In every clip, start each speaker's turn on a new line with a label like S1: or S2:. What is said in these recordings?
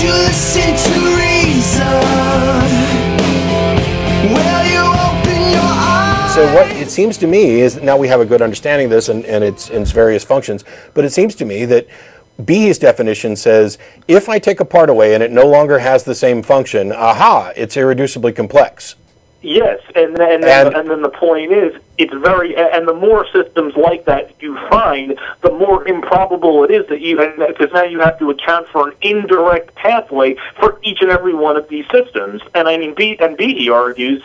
S1: you listen to reason? Will you open your eyes?
S2: So what it seems to me is, now we have a good understanding of this and its various functions, but it seems to me that Behe's definition says, if I take a part away and it no longer has the same function, aha, it's irreducibly complex.
S3: Yes, and then the point is, it's very, and the more systems like that you find, the more improbable it is that you, because now you have to account for an indirect pathway for each and every one of these systems. And I mean, Behe argues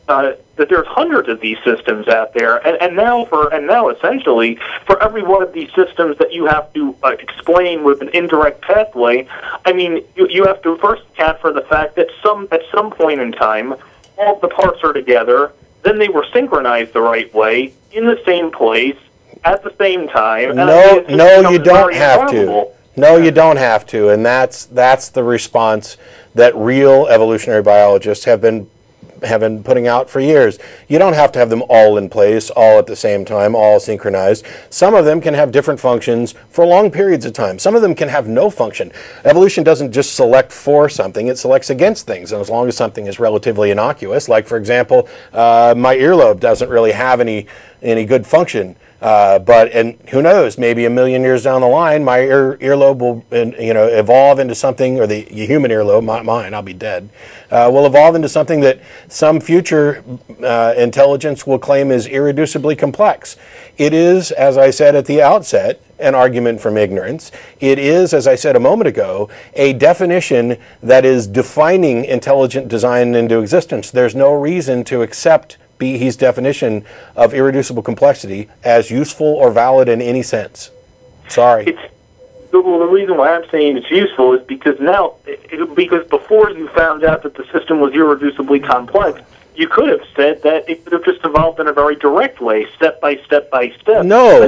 S3: that there's hundreds of these systems out there, and now essentially for every one of these systems that you have to explain with an indirect pathway, I mean, you have to first account for the fact that at some point in time, all the parts are together, then they were synchronized the right way, in the same place, at the same time.
S2: No, you don't have to. No, you don't have to, and that's the response that real evolutionary biologists have been putting out for years. You don't have to have them all in place, all at the same time, all synchronized. Some of them can have different functions for long periods of time. Some of them can have no function. Evolution doesn't just select for something, it selects against things. And as long as something is relatively innocuous, like for example, my earlobe doesn't really have any good function. And who knows, maybe 1,000,000 years down the line, my earlobe will evolve into something, or the human earlobe, not mine, I'll be dead, will evolve into something that some future intelligence will claim is irreducibly complex. It is, as I said at the outset, an argument from ignorance. It is, as I said a moment ago, a definition that is defining intelligent design into existence. There's no reason to accept Behe's definition of irreducible complexity as useful or valid in any sense. Sorry.
S3: Well, the reason why I'm saying it's useful is because because before you found out that the system was irreducibly complex, you could have said that it could have just evolved in a very direct way, step by step by step.
S2: No,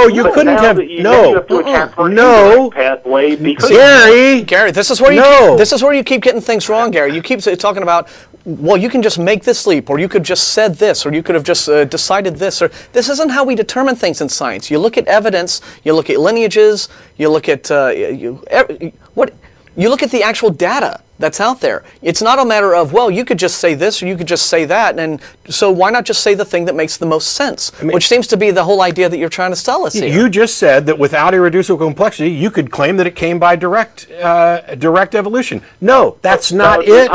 S2: you couldn't have.
S3: You have to account for an indirect pathway because
S4: Gary, this is where you keep getting things wrong, Gary. You keep talking about, well, you can just make this leap, or you could just said this, or you could have just decided this, or this isn't how we determine things in science. You look at evidence, you look at lineages, you look at you look at the actual data that's out there. It's not a matter of, well, you could just say this or you could just say that, and so why not just say the thing that makes the most sense? Which seems to be the whole idea that you're trying to sell us here.
S2: You just said that without irreducible complexity, you could claim that it came by direct evolution. No, that's not it.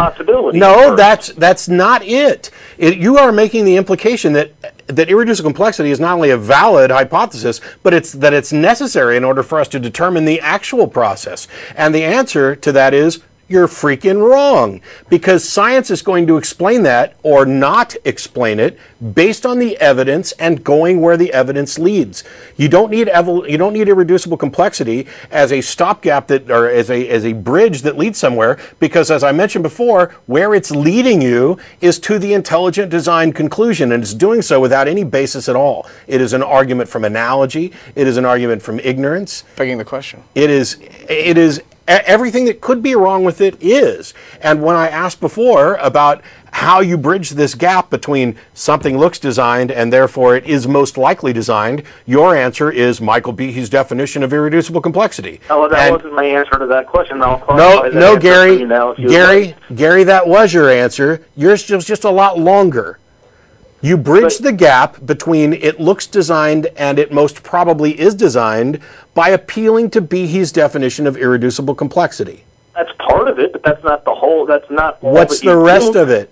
S2: No, that's not it. You are making the implication that irreducible complexity is not only a valid hypothesis, but that it's necessary in order for us to determine the actual process. And the answer to that is, you're freaking wrong, because science is going to explain that or not explain it based on the evidence and going where the evidence leads. You don't need irreducible complexity as a stopgap or as a bridge that leads somewhere, because as I mentioned before, where it's leading you is to the intelligent design conclusion, and it's doing so without any basis at all. It is an argument from analogy. It is an argument from ignorance.
S4: Begging the question.
S2: It is everything that could be wrong with it is. And when I asked before about how you bridge this gap between something looks designed and therefore it is most likely designed, your answer is Michael Behe's definition of irreducible complexity.
S3: Oh, well, that wasn't my answer to that question.
S2: No, Gary, Gary, that was your answer. Yours was just a lot longer. You bridge the gap between it looks designed and it most probably is designed by appealing to Behe's definition of irreducible complexity.
S3: That's part of it, but that's not the whole. That's not all.
S2: What's the rest of it?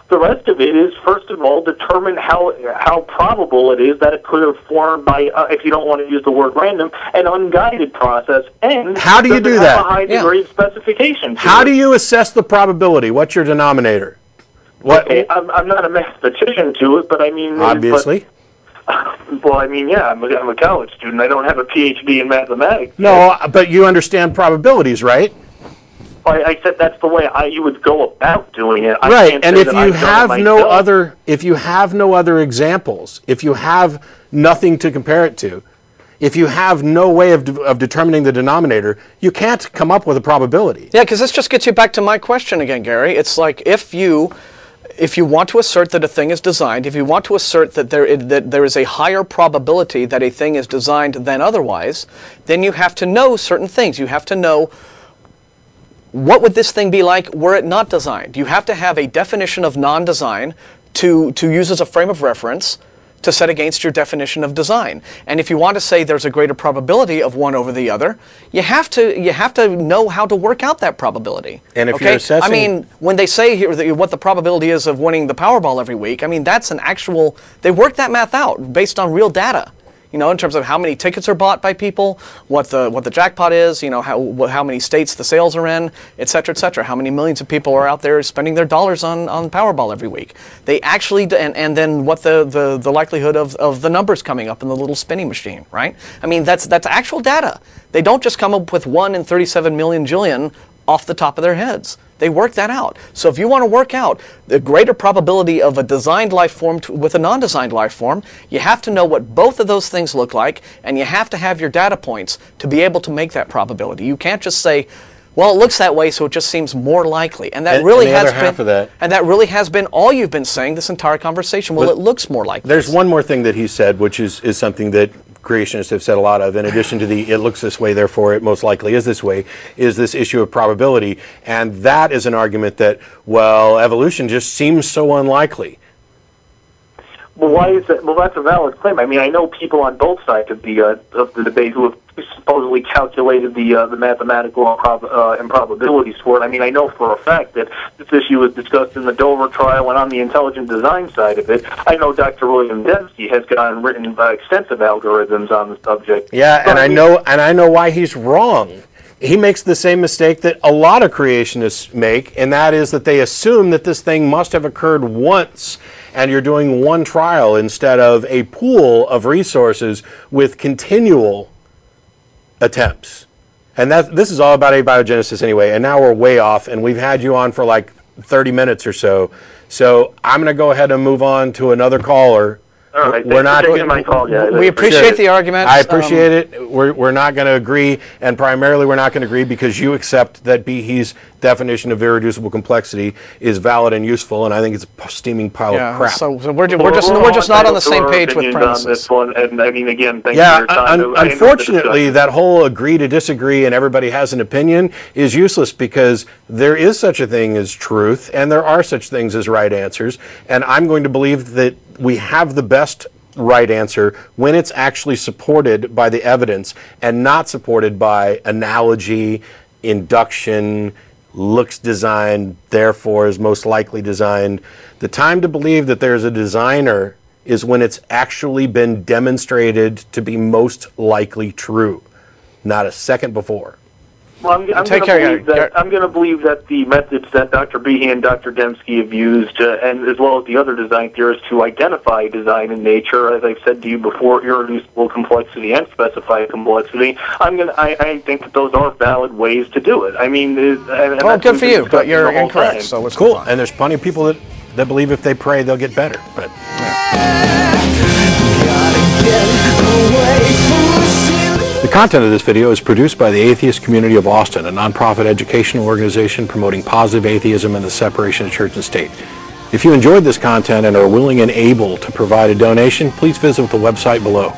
S3: The rest of it is, first of all, determine how probable it is that it could have formed by, if you don't want to use the word random, an unguided process. And
S2: how do you do that?
S3: A high degree of specification.
S2: How do you assess the probability? What's your denominator?
S3: Okay, I'm not a mathematician to it, but I mean...
S2: Obviously.
S3: Well, I mean, yeah, I'm a college student. I don't have a PhD in mathematics.
S2: No, but you understand probabilities, right?
S3: I said that's the way you would go about doing it.
S2: Right, and if you have no other examples, if you have nothing to compare it to, if you have no way of determining the denominator, you can't come up with a probability.
S4: Yeah, because this just gets you back to my question again, Gary. It's like if you want to assert that a thing is designed, if you want to assert that there is a higher probability that a thing is designed than otherwise, then you have to know certain things. You have to know what would this thing be like were it not designed? You have to have a definition of non-design to use as a frame of reference to set against your definition of design. And if you want to say there's a greater probability of one over the other, you have to know how to work out that probability.
S2: And if you're assessing,
S4: I mean, when they say here what the probability is of winning the Powerball every week, I mean, that's an actual, they work that math out based on real data. You know, in terms of how many tickets are bought by people, what the jackpot is, you know, how many states the sales are in, et cetera, how many millions of people are out there spending their dollars on Powerball every week. They actually, and then what the likelihood of the numbers coming up in the little spinning machine, right? I mean, that's actual data. They don't just come up with 1 in 37 million jillion off the top of their heads. They work that out. So if you want to work out the greater probability of a designed life form with a non-designed life form, you have to know what both of those things look like, and you have to have your data points to be able to make that probability. You can't just say, well, it looks that way, so it just seems more likely. And that really has been all you've been saying this entire conversation. Well, it looks more likely.
S2: There's one more thing that he said, which is something that creationists have said a lot of, in addition to the it looks this way, therefore it most likely is this way, is this issue of probability. And that is an argument that, well, evolution just seems so unlikely.
S3: Well, why is that? Well, that's a valid claim. I mean, I know people on both sides of the debate who have supposedly calculated the mathematical improbabilities for it. I mean, I know for a fact that this issue was discussed in the Dover trial and on the intelligent design side of it. I know Dr. William Dembski has written extensive algorithms on the subject.
S2: Yeah, and I know why he's wrong. He makes the same mistake that a lot of creationists make, and that is that they assume that this thing must have occurred once, and you're doing one trial instead of a pool of resources with continual attempts. And this is all about abiogenesis anyway, and now we're way off, and we've had you on for like 30 minutes or so. So I'm going to go ahead and move on to another caller.
S3: All right, we're not taking my call yet.
S4: We appreciate the argument.
S2: I appreciate it. We're not going to agree, and primarily we're not going to agree because you accept that Behe's definition of irreducible complexity is valid and useful, and I think it's a steaming pile of crap.
S4: So we're just not on the same page with premises.
S3: On this one, and I mean, again, thank you for your time.
S2: Unfortunately, that whole agree to disagree and everybody has an opinion is useless because there is such a thing as truth, and there are such things as right answers, and I'm going to believe that we have the best right answer when it's actually supported by the evidence and not supported by analogy, induction, looks designed, therefore is most likely designed. The time to believe that there's a designer is when it's actually been demonstrated to be most likely true, not a second before.
S3: Well, I'm going to believe that the methods that Dr. Behe and Dr. Dembski have used, and as well as the other design theorists who identify design in nature, as I've said to you before, irreducible complexity and specified complexity, I think that those are valid ways to do it. I mean,
S4: well, good for you, but you're incorrect. So it's
S2: cool. And there's plenty of people that believe if they pray they'll get better. But the content of this video is produced by the Atheist Community of Austin, a nonprofit educational organization promoting positive atheism and the separation of church and state. If you enjoyed this content and are willing and able to provide a donation, please visit the website below.